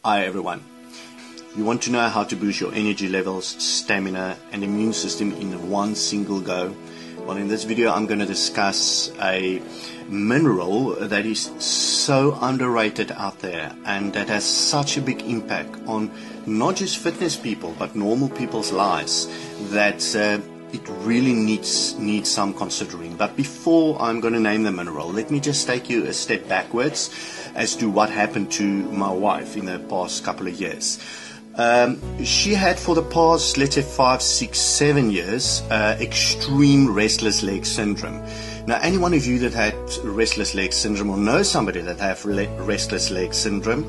Hi everyone. You want to know how to boost your energy levels, stamina and immune system in one single go? Well, in this video I'm going to discuss a mineral that is so underrated out there and that has such a big impact on not just fitness people but normal people's lives that it really needs some considering. But before I'm going to name the mineral, let me just take you a step backwards as to what happened to my wife in the past couple of years. She had for the past, let's say 5, 6, 7 years, extreme restless leg syndrome. Now, any one of you that had restless leg syndrome or knows somebody that have restless leg syndrome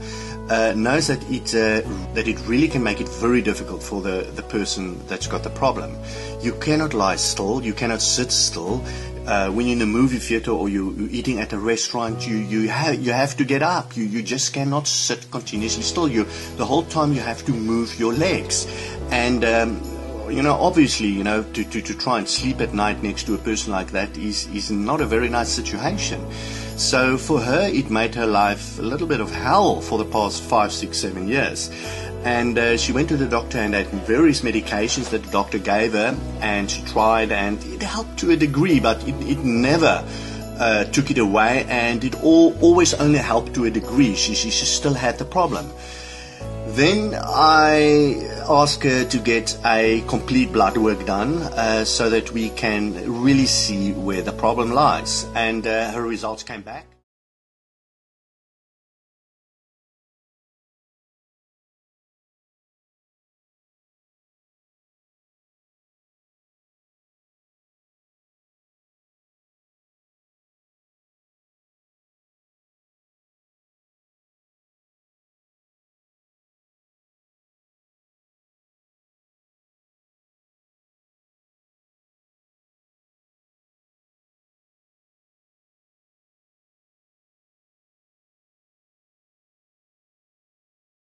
knows that it really can make it very difficult for the person that's got the problem. You cannot lie still, you cannot sit still. When you're in a movie theater or you're eating at a restaurant, you have to get up. You just cannot sit continuously still. The whole time you have to move your legs. And obviously, to try and sleep at night next to a person like that is not a very nice situation. So for her, it made her life a little bit of hell for the past 5, 6, 7 years. And she went to the doctor and had various medications that the doctor gave her, and she tried, and it helped to a degree, but it never took it away, and it always only helped to a degree. She still had the problem. Then I asked her to get a complete blood work done so that we can really see where the problem lies. And her results came back.